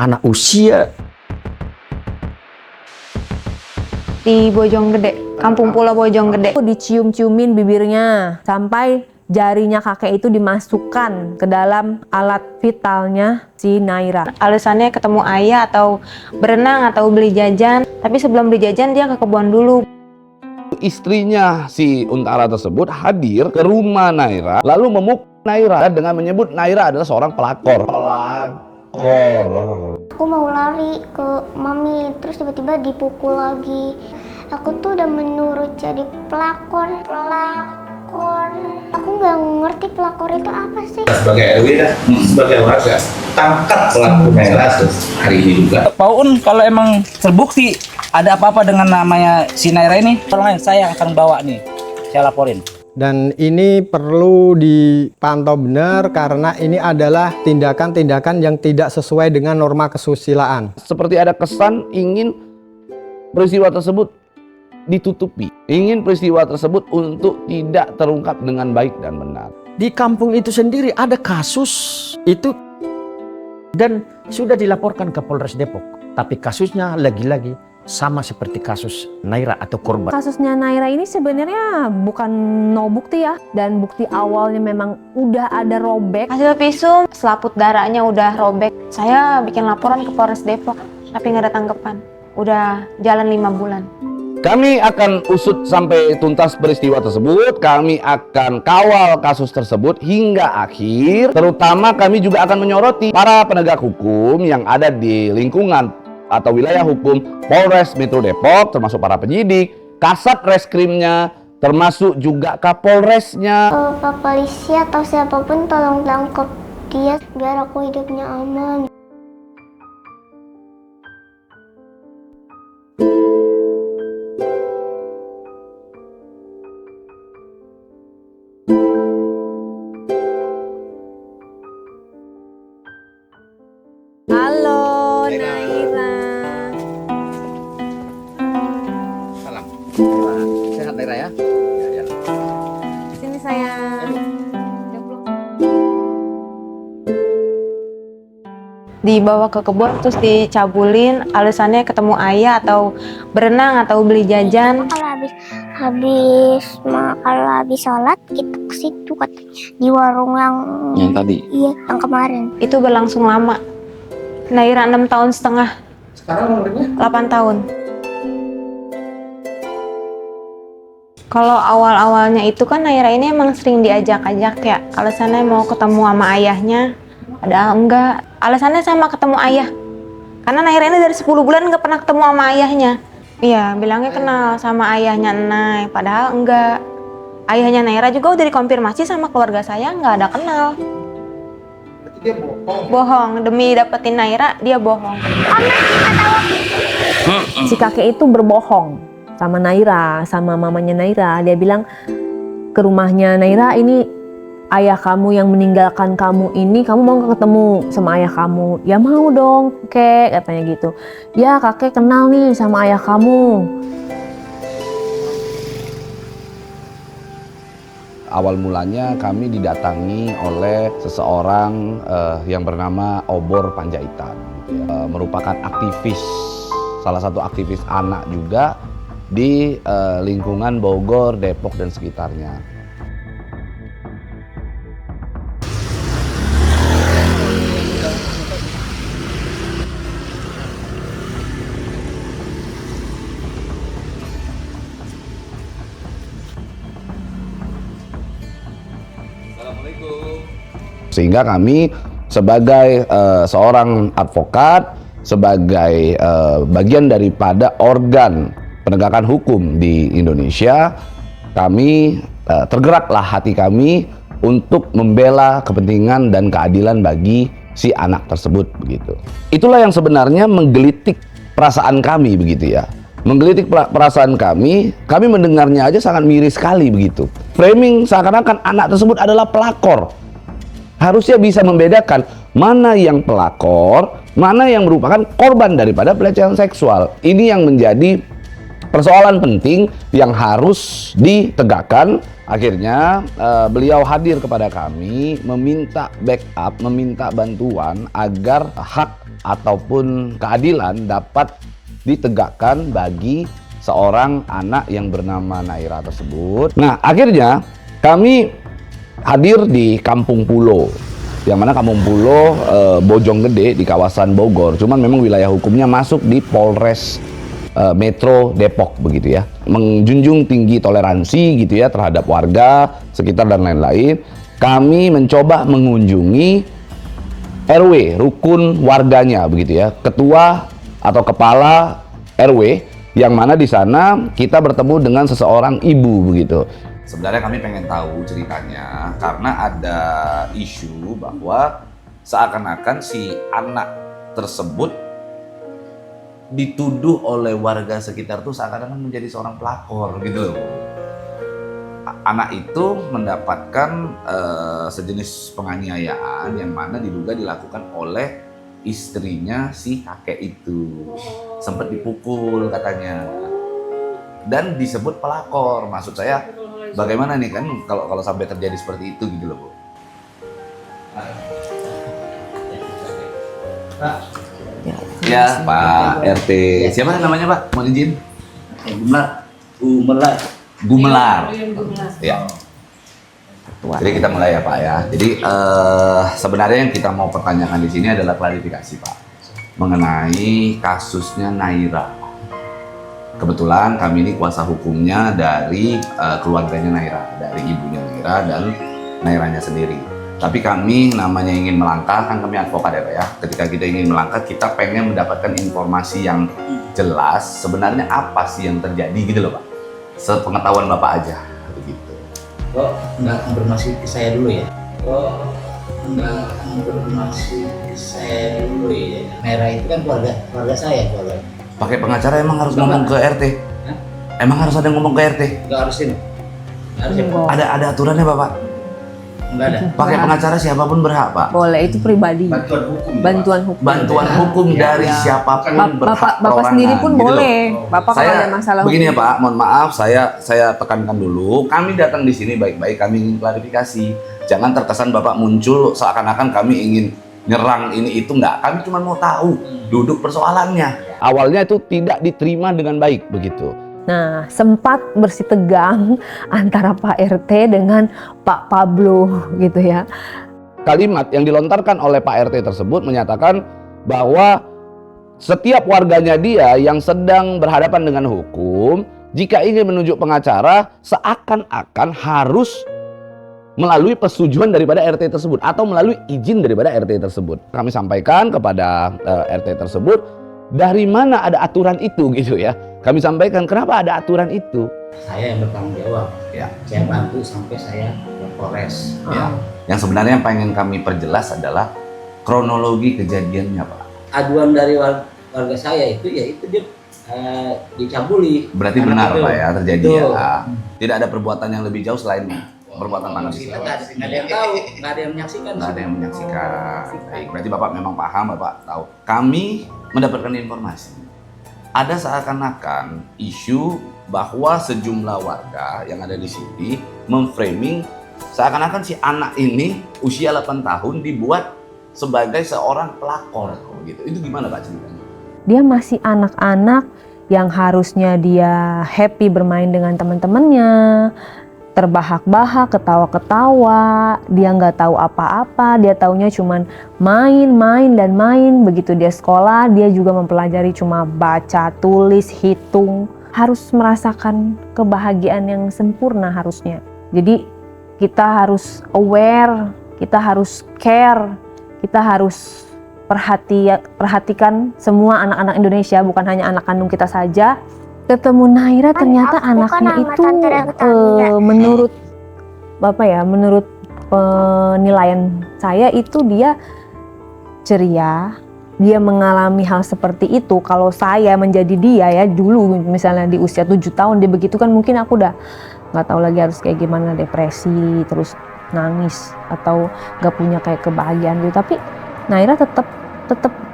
anak usia di Bojonggede, Kampung Pulau Bojonggede. Dicium-ciumin bibirnya sampai jarinya kakek itu dimasukkan ke dalam alat vitalnya si Naira. Alasannya ketemu ayah atau berenang atau beli jajan. Tapi sebelum beli jajan dia ke kebun dulu. Istrinya si Untara tersebut hadir ke rumah Naira lalu memukul Naira dengan menyebut Naira adalah seorang pelakor. Aku mau lari ke mami, terus tiba-tiba dipukul lagi. Aku tuh udah menurut jadi pelakor. Aku nggak ngerti pelakor itu apa sih. Sebagai RW dan sebagai warga, tangkap pelaku Naira hari ini juga. Pak Un, kalau emang terbukti ada apa-apa dengan namanya si Naira ini, tolong saya akan bawa nih, saya laporin. Dan ini perlu dipantau benar karena ini adalah tindakan-tindakan yang tidak sesuai dengan norma kesusilaan. Seperti ada kesan ingin peristiwa tersebut ditutupi, ingin peristiwa tersebut untuk tidak terungkap dengan baik dan benar. di kampung itu sendiri ada kasus itu dan sudah dilaporkan ke Polres Depok, tapi kasusnya lagi-lagi sama seperti kasus Naira atau korban. Kasusnya Naira ini sebenarnya bukan no bukti ya, dan bukti awalnya memang udah ada robek. Hasil visum selaput darahnya udah robek. Saya bikin laporan ke Polres Depok, tapi nggak ada tanggapan. Udah jalan 5 bulan. Kami akan usut sampai tuntas peristiwa tersebut, kami akan kawal kasus tersebut hingga akhir. Terutama kami juga akan menyoroti para penegak hukum yang ada di lingkungan atau wilayah hukum Polres Metro Depok, termasuk para penyidik, Kasat Reskrimnya, termasuk juga Kapolresnya. Pak polisi atau siapapun tolong tangkap dia biar aku hidupnya aman. Halo Naira. Salam. Sehat Naira ya? Ya. Sini sayang. Dibawa ke kebun terus dicabulin, alasannya ketemu ayah atau berenang atau beli jajan. Kalau habis sholat kita ke situ katanya di warung yang tadi. Iya, yang kemarin. Itu berlangsung lama. Naira 6 tahun setengah. Sekarang umurnya? 8 tahun. Kalau awal-awalnya itu kan Naira ini emang sering diajak-ajak ya. Alasannya mau ketemu sama ayahnya. Padahal enggak. Alasannya sama ketemu ayah. Karena Naira ini dari 10 bulan nggak pernah ketemu sama ayahnya. Iya, bilangnya kenal sama ayahnya Nay. Padahal enggak. Ayahnya Naira juga udah dikonfirmasi sama keluarga saya, nggak ada kenal. Dia bohong. Bohong. Demi dapetin Naira, dia bohong. Si kakek itu berbohong sama Naira, sama mamanya Naira. Dia bilang ke rumahnya Naira, ini ayah kamu yang meninggalkan kamu ini, kamu mau ketemu sama ayah kamu? Ya mau dong, kek, katanya gitu. Ya kakek kenal nih sama ayah kamu. Awal mulanya kami didatangi oleh seseorang yang bernama Obor Panjaitan, gitu ya. Merupakan aktivis, salah satu aktivis anak juga di lingkungan Bogor, Depok dan sekitarnya. Sehingga kami sebagai seorang advokat, sebagai bagian daripada organ penegakan hukum di Indonesia, kami tergeraklah hati kami untuk membela kepentingan dan keadilan bagi si anak tersebut, begitu. Itulah yang sebenarnya menggelitik perasaan kami, begitu ya. Menggelitik perasaan kami mendengarnya aja sangat miris sekali, begitu. Framing seakan-akan anak tersebut adalah pelakor. Harusnya bisa membedakan mana yang pelakor, mana yang merupakan korban daripada pelecehan seksual. Ini yang menjadi persoalan penting yang harus ditegakkan Akhirnya beliau hadir kepada kami meminta backup, meminta bantuan agar hak ataupun keadilan dapat ditegakkan bagi seorang anak yang bernama Naira tersebut. Nah, akhirnya kami hadir di Kampung Pulo, yang mana Kampung Pulo Bojonggede di kawasan Bogor. Cuman memang wilayah hukumnya masuk di Polres Metro Depok begitu ya, menjunjung tinggi toleransi gitu ya terhadap warga sekitar dan lain-lain. Kami mencoba mengunjungi RW, rukun warganya begitu ya, ketua atau kepala RW, yang mana di sana kita bertemu dengan seseorang ibu begitu. Sebenarnya kami pengen tahu ceritanya karena ada isu bahwa seakan-akan si anak tersebut dituduh oleh warga sekitar tuh seakan-akan menjadi seorang pelakor gitu. Anak itu mendapatkan sejenis penganiayaan yang mana diduga dilakukan oleh istrinya si kakek itu. Sempat dipukul katanya. Dan disebut pelakor. Maksud saya bagaimana nih kan kalau sampai terjadi seperti itu gitu loh, Bu. Ya, Pak RT. Siapa namanya, Pak? Mohon izin. Gumelar. Ya. Jadi kita mulai ya, Pak ya. Jadi sebenarnya yang kita mau pertanyakan di sini adalah klarifikasi, Pak, mengenai kasusnya Naira. Kebetulan kami ini kuasa hukumnya dari keluarganya Naira, dari ibunya Naira dan Nairanya sendiri. Tapi kami namanya ingin melangkah, kan kami advokat ya Pak ya. Ketika kita ingin melangkah, kita pengen mendapatkan informasi yang jelas sebenarnya apa sih yang terjadi gitu loh Pak. Sepengetahuan Bapak aja begitu. Kok nggak konfirmasi ke saya dulu ya? Naira itu kan keluarga saya keluarga. Pakai pengacara emang harus ngomong ke RT? Hah? Emang harus ada ngomong ke RT? Nggak harusin. Ada aturannya Bapak? Nggak ada. Pakai pengacara siapapun berhak Pak? Boleh, itu pribadi. Bantuan hukum. Bantuan hukum. Dari siapapun berhak. Bapak sendiri pun gitu boleh. loh. Bapak kalau ada masalah begini ya hukum. Pak, mohon maaf saya tekankan dulu. Kami datang di sini baik-baik, kami ingin klarifikasi. Jangan terkesan Bapak muncul seakan-akan kami ingin nyerang ini itu, enggak. Kami cuma mau tahu duduk persoalannya. Awalnya itu tidak diterima dengan baik begitu. Nah, sempat bersih tegang antara Pak RT dengan Pak Pablo gitu ya. Kalimat yang dilontarkan oleh Pak RT tersebut menyatakan bahwa setiap warganya dia yang sedang berhadapan dengan hukum, jika ingin menunjuk pengacara, seakan-akan harus melalui persetujuan daripada RT tersebut atau melalui izin daripada RT tersebut. Kami sampaikan kepada RT tersebut, dari mana ada aturan itu gitu ya. Kami sampaikan kenapa ada aturan itu. Saya yang bertanggung jawab. Ya. Saya bantu sampai saya ke Polres. Ya. Yang sebenarnya yang pengen kami perjelas adalah kronologi kejadiannya Pak. Aduan dari warga saya itu ya itu dia dicabuli. Berarti Anak benar itu. Pak ya terjadi Betul. ya. Tidak ada perbuatan yang lebih jauh selain perbuatan tangan Kita pisau. nggak ada yang tahu, nggak ada yang menyaksikan. Nggak ada yang menyaksikan. Baik, berarti Bapak memang paham, Bapak tahu. Kami mendapatkan informasi. Ada seakan-akan isu bahwa sejumlah warga yang ada di sini memframing seakan-akan si anak ini usia 8 tahun dibuat sebagai seorang pelakor gitu. Itu gimana Pak ceritanya? Dia masih anak-anak yang harusnya dia happy bermain dengan teman-temannya, terbahak-bahak, ketawa-ketawa, dia nggak tahu apa-apa, dia taunya cuman main dan main. Begitu dia sekolah, dia juga mempelajari cuma baca, tulis, hitung. Harus merasakan kebahagiaan yang sempurna harusnya. Jadi kita harus aware, kita harus care, kita harus perhatikan semua anak-anak Indonesia, bukan hanya anak kandung kita saja. Ketemu Naira ternyata anaknya itu menurut Bapak ya, menurut penilaian saya itu dia ceria, dia mengalami hal seperti itu. Kalau saya menjadi dia ya dulu misalnya di usia 7 tahun dia begitu kan mungkin aku udah nggak tahu lagi harus kayak gimana, depresi, terus nangis atau nggak punya kayak kebahagiaan gitu. Tapi Naira tetap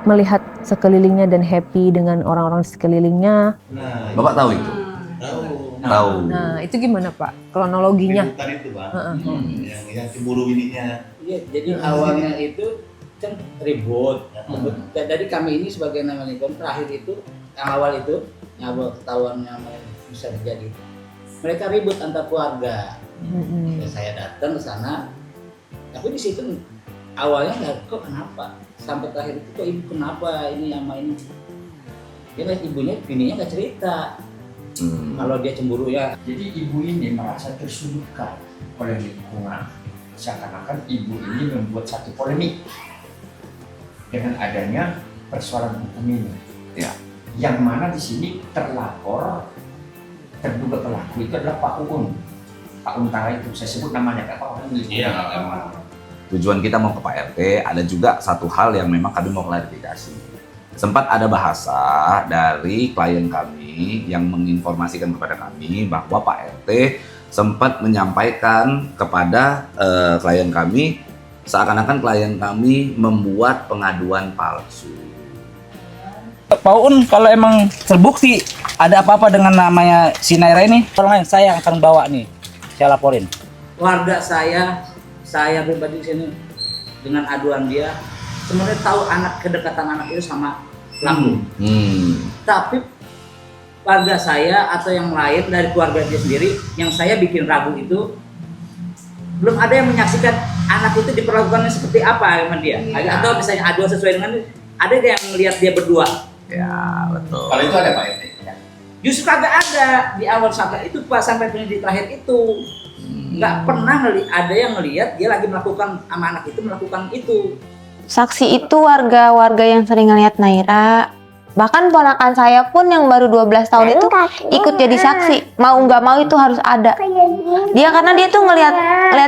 melihat sekelilingnya dan happy dengan orang-orang di sekelilingnya. Bapak tahu itu? Tahu. Nah, itu gimana Pak kronologinya? Bukan itu bang, Heeh. yang cemburu ininya. Iya, jadi awalnya itu kan ribut. Dan dari kami ini sebagai nama lingkungan terakhir itu, yang awal ketahuannya bisa terjadi. Mereka ribut antar keluarga. Ya, saya datang ke sana, tapi di situ awalnya nggak, kok kenapa? Sampai terakhir itu kok ibu kenapa ini sama ini? Dia ibunya, bininya nggak cerita. Kalau dia cemburu ya. Jadi ibu ini merasa tersudutkan oleh lingkungan. Seakan-akan ibu ini membuat satu polemik dengan adanya persoalan hukum ini. Ya. Yang mana di sini terlapor, terduga pelaku itu adalah Pak Uun. Pak Untara itu, saya sebut namanya Pak orang Iya, Tujuan kita mau ke Pak RT, ada juga satu hal yang memang kami mau klarifikasi. Sempat ada bahasa dari klien kami yang menginformasikan kepada kami bahwa Pak RT sempat menyampaikan kepada klien kami seakan-akan klien kami membuat pengaduan palsu. Pak Un, kalau emang terbukti ada apa-apa dengan namanya si Naira ini, tolong saya yang akan bawa nih, saya laporin. Warga saya pribadi di sini dengan aduan dia, sebenarnya tahu kedekatan anak itu sama pelaku. Tapi warga saya atau yang lain dari keluarga dia sendiri, yang saya bikin ragu itu, belum ada yang menyaksikan anak itu diperlakukannya seperti apa sama dia. Atau misalnya aduan sesuai dengan, ada yang melihat dia berdua. Ya, betul. Kalau itu ada Pak RT. Justru kagak ada di awal sampai itu pas sampai di terakhir itu nggak pernah ada yang ngelihat dia lagi melakukan sama anak itu melakukan itu. Saksi itu warga-warga yang sering ngeliat Naira. Bahkan ponakan saya pun yang baru 12 tahun itu ikut jadi saksi. Mau nggak mau itu harus ada. Dia karena dia tuh ngeliat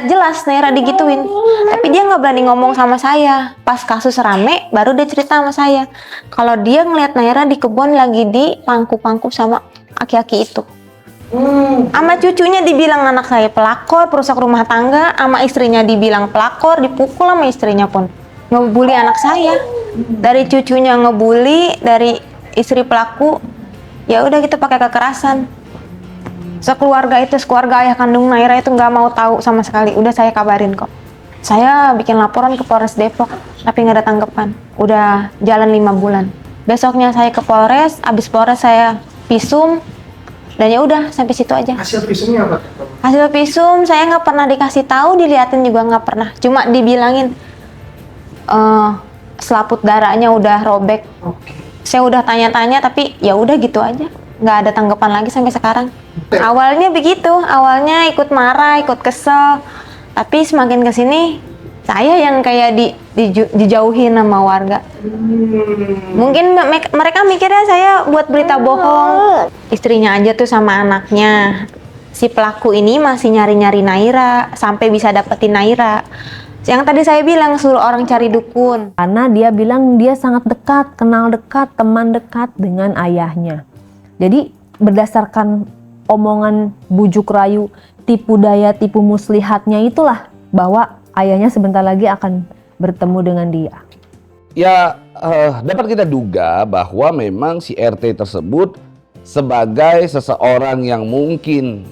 jelas Naira digituin. Tapi dia nggak berani ngomong sama saya. Pas kasus rame baru dia cerita sama saya. Kalau dia ngeliat Naira di kebun lagi di pangku-pangku sama aki-aki itu. Sama cucunya dibilang anak saya pelakor, perusak rumah tangga. Sama istrinya dibilang pelakor, dipukul sama istrinya pun. Ngebully anak saya. Dari cucunya ngebully, dari istri pelaku, ya udah gitu pakai kekerasan. Sekeluarga ayah kandung Naira itu nggak mau tahu sama sekali. Udah saya kabarin kok. Saya bikin laporan ke Polres Depok, tapi nggak ada tanggapan. Udah jalan 5 bulan. Besoknya saya ke Polres, abis Polres saya visum, dan ya udah sampai situ aja. Hasil visumnya apa? Hasil visum saya nggak pernah dikasih tahu, diliatin juga nggak pernah. Cuma dibilangin selaput darahnya udah robek. Saya udah tanya-tanya tapi ya udah gitu aja, nggak ada tanggapan lagi sampai sekarang. Awalnya begitu, awalnya ikut marah, ikut kesel, tapi semakin kesini saya yang kayak dijauhin sama warga. Mungkin mereka mikirnya saya buat berita bohong. Istrinya aja tuh sama anaknya, si pelaku ini masih nyari-nyari Naira sampai bisa dapetin Naira. Yang tadi saya bilang suruh orang cari dukun. Karena dia bilang dia sangat dekat, kenal dekat, teman dekat dengan ayahnya. Jadi berdasarkan omongan bujuk rayu, tipu daya, tipu muslihatnya itulah bahwa ayahnya sebentar lagi akan bertemu dengan dia. Ya, dapat kita duga bahwa memang si RT tersebut sebagai seseorang yang mungkin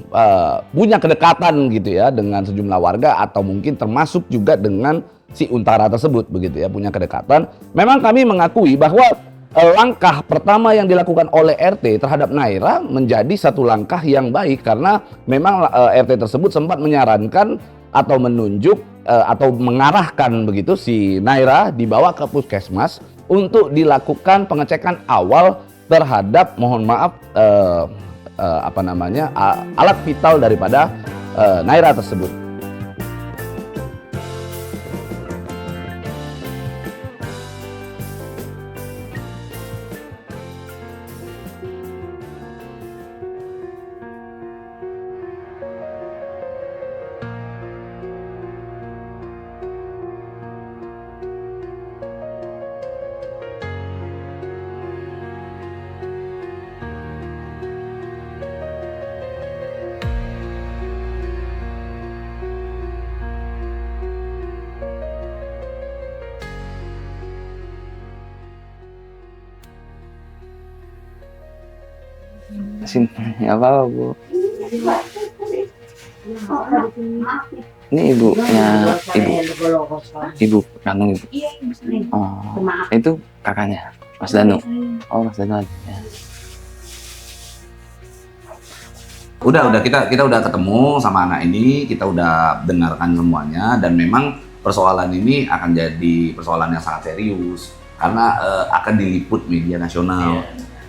punya kedekatan gitu ya dengan sejumlah warga atau mungkin termasuk juga dengan si Untara tersebut begitu ya, punya kedekatan. Memang kami mengakui bahwa langkah pertama yang dilakukan oleh RT terhadap Naira menjadi satu langkah yang baik karena memang RT tersebut sempat menyarankan atau menunjuk atau mengarahkan begitu si Naira dibawa ke puskesmas untuk dilakukan pengecekan awal terhadap, mohon maaf, alat vital daripada Naira tersebut. Ya apa Bu? Ini ibunya ibu kandung ibu. Oh, itu kakaknya Mas Danu. Oh, Mas Danu aja. Ya. Udah kita udah ketemu sama anak ini, kita udah dengarkan semuanya, dan memang persoalan ini akan jadi persoalan yang sangat serius karena akan diliput media nasional.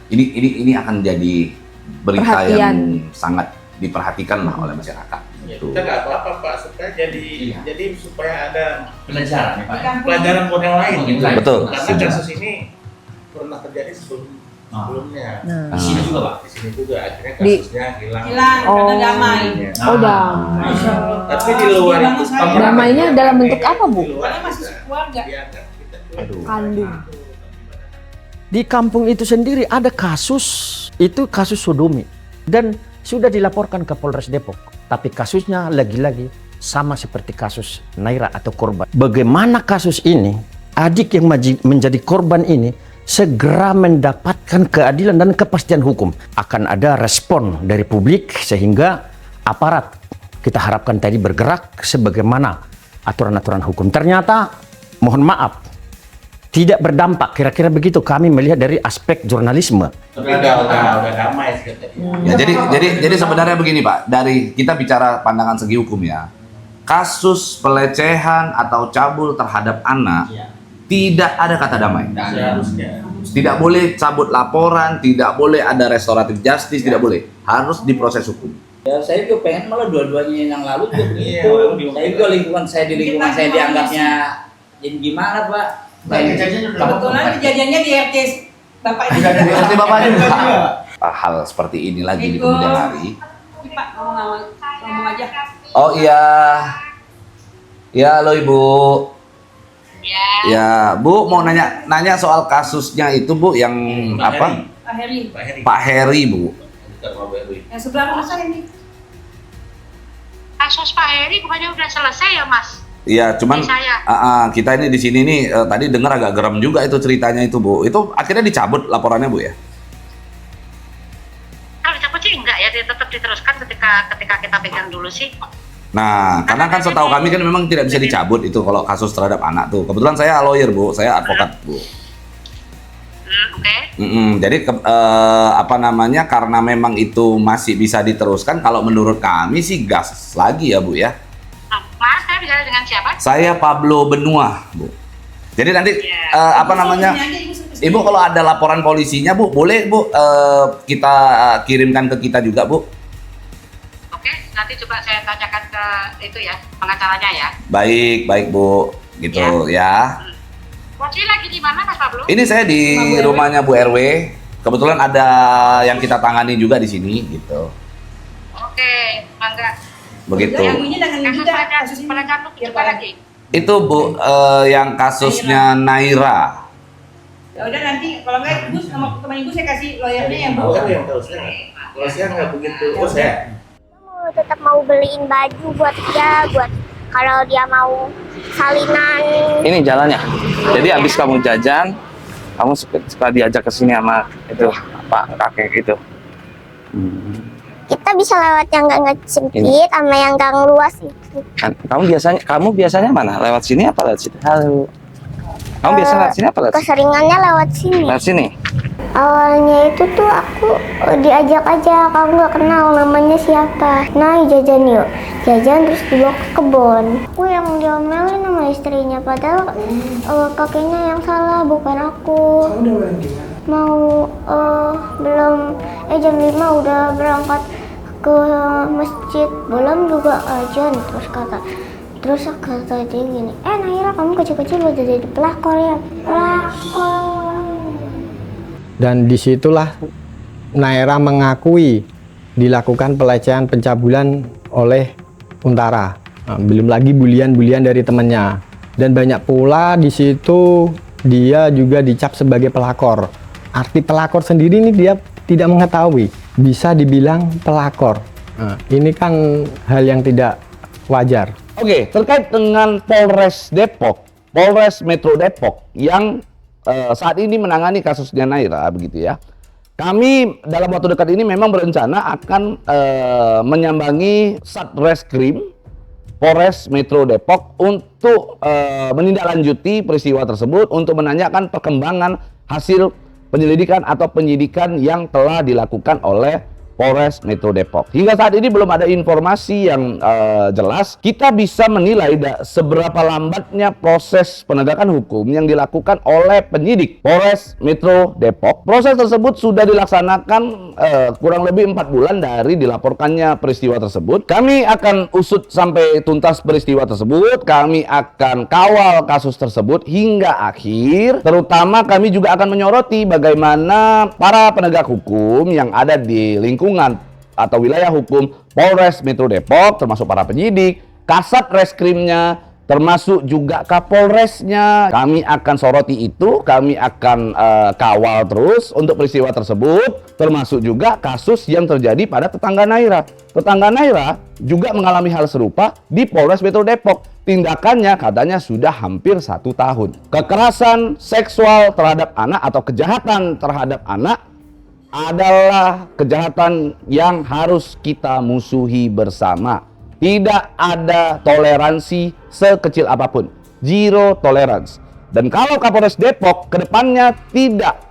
Ini akan jadi berita yang sangat diperhatikan lah oleh masyarakat. Kita nggak apa-apa Pak, supaya jadi supaya ada Pelajaran ya, Pak. pelajaran model lain gitu. Betul. Karena kasus ini pernah terjadi sebelumnya. Di sini juga, Pak. Di sini juga akhirnya kasusnya hilang. karena damai. Oh, damai. Tapi di luar itu Damainya dalam bentuk apa, Bu? Karena masih keluarga. Kandung. Di kampung itu sendiri ada kasus, itu kasus sodomi. Dan sudah dilaporkan ke Polres Depok. Tapi kasusnya lagi-lagi sama seperti kasus Naira atau korban. Bagaimana kasus ini, adik yang menjadi korban ini segera mendapatkan keadilan dan kepastian hukum. Akan ada respon dari publik sehingga aparat kita harapkan tadi bergerak sebagaimana aturan-aturan hukum. Ternyata, mohon maaf, tidak berdampak. Kira-kira begitu kami melihat dari aspek jurnalisme. Udah damai sih. Ya, jadi sebenarnya begini Pak, dari kita bicara pandangan segi hukum ya, kasus pelecehan atau cabul terhadap anak tidak ada kata damai. Tidak boleh cabut laporan, tidak boleh ada restoratif justice, tidak boleh. Harus diproses hukum. Ya, saya juga pengen malah dua-duanya yang lalu juga begitu. Saya juga lingkungan saya dianggapnya jadi gimana Pak? Kebetulan kejadiannya di RT Bapak ini. Seperti Bapaknya hal seperti ini lagi di kemudian hari. Pak, ngomong aja. Oh iya. Ya, halo Ibu. Ya, Bu mau nanya soal kasusnya itu Bu yang apa? Pak Heri. Pak Heri Bu. Yang sebelah mana saya ini? Kasus Pak Heri bukannya udah selesai ya Mas? Iya, cuman kita ini di sini nih tadi dengar agak geram juga itu ceritanya itu Bu. Itu akhirnya dicabut laporannya Bu ya? Kalau dicabut sih enggak ya, dia tetap diteruskan ketika kita pegang dulu sih. Nah, karena kan setahu kami kan memang tidak bisa dicabut itu kalau kasus terhadap anak tuh. Kebetulan saya lawyer Bu, saya advokat Bu. Oke. Jadi apa namanya, karena memang itu masih bisa diteruskan, kalau menurut kami sih gas lagi ya Bu ya. Mas, saya bicara dengan siapa? Saya Pablo Benua Bu. Jadi nanti apa namanya, Ibu kalau ada laporan polisinya Bu, boleh Bu kita kirimkan ke kita juga Bu. Oke, nanti coba saya tanyakan ke itu ya, pengacaranya ya. Baik Bu, gitu ya. Posisi lagi di mana Mas Pablo? Ini saya di rumahnya Bu RW. Kebetulan ada yang kita tangani juga di sini gitu. Oke, mangga. Begitu. Yang ini dengan kasus pelecehan coba lagi. Itu Bu yang kasusnya Naira. Ya udah nanti kalau enggak Ibu sama teman Ibu saya kasih lawyernya yang Kalau saya nggak begitu. Oh saya. Tetap mau beliin baju buat dia, buat kalau dia mau salinan. Ini jalannya. Jadi habis kamu jajan, kamu suka diajak ke sini sama itu Pak kakek itu. Kita bisa lewat yang gang sempit sama yang gang luas itu. Kamu biasanya mana? Lewat sini apa lewat sini? Halo. Kamu biasa lewat sini apa lewat sini? Keseringannya lewat sini. Lewat sini. Awalnya itu tuh aku diajak aja, kamu nggak kenal namanya siapa. Nah jajan yuk, jajan terus dibawa ke kebun. Aku yang diomelin sama istrinya, padahal kakeknya yang salah bukan aku. Mau belum jam 5 udah berangkat ke masjid, belum juga ajan. Terus kata dia gini, Naira kamu kecil-kecil udah jadi pelakor ya? Pelakor. Dan disitulah Naira mengakui dilakukan pelecehan pencabulan oleh Untara. Nah, belum lagi bulian-bulian dari temannya. Dan banyak pula di situ dia juga dicap sebagai pelakor. Arti pelakor sendiri ini dia tidak mengetahui. Bisa dibilang pelakor. Nah, ini kan hal yang tidak wajar. Oke, terkait dengan Polres Depok, Polres Metro Depok yang saat ini menangani kasusnya Naira begitu ya. Kami dalam waktu dekat ini memang berencana akan menyambangi Satreskrim Polres Metro Depok untuk menindaklanjuti peristiwa tersebut, untuk menanyakan perkembangan hasil penyelidikan atau penyidikan yang telah dilakukan oleh Polres Metro Depok. Hingga saat ini belum ada informasi yang jelas. Kita bisa menilai seberapa lambatnya proses penegakan hukum yang dilakukan oleh penyidik Polres Metro Depok. Proses tersebut sudah dilaksanakan kurang lebih 4 bulan dari dilaporkannya peristiwa tersebut. Kami akan usut sampai tuntas peristiwa tersebut. Kami akan kawal kasus tersebut hingga akhir. Terutama kami juga akan menyoroti bagaimana para penegak hukum yang ada di lingkungan atau wilayah hukum Polres Metro Depok, termasuk para penyidik, Kasat Reskrimnya, termasuk juga Kapolresnya. Kami akan soroti itu, kami akan kawal terus untuk peristiwa tersebut, termasuk juga kasus yang terjadi pada tetangga Naira. Tetangga Naira juga mengalami hal serupa di Polres Metro Depok. Tindakannya katanya sudah hampir 1 tahun. Kekerasan seksual terhadap anak atau kejahatan terhadap anak adalah kejahatan yang harus kita musuhi bersama. Tidak ada toleransi sekecil apapun. Zero tolerance. Dan kalau Kapolres Depok kedepannya tidak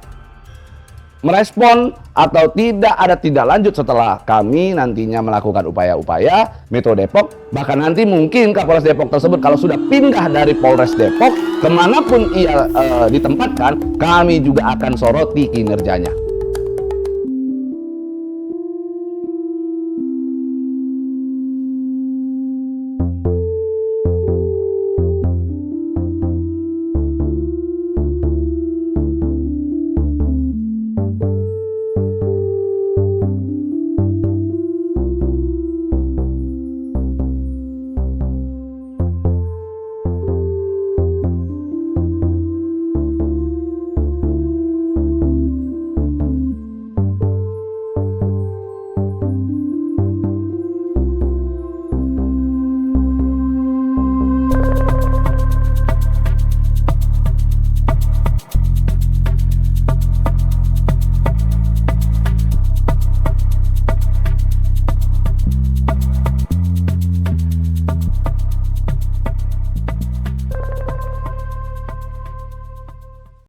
merespon atau tidak ada tindak lanjut setelah kami nantinya melakukan upaya-upaya, Metro Depok, bahkan nanti mungkin Kapolres Depok tersebut kalau sudah pindah dari Polres Depok, kemanapun ia ditempatkan, kami juga akan soroti kinerjanya.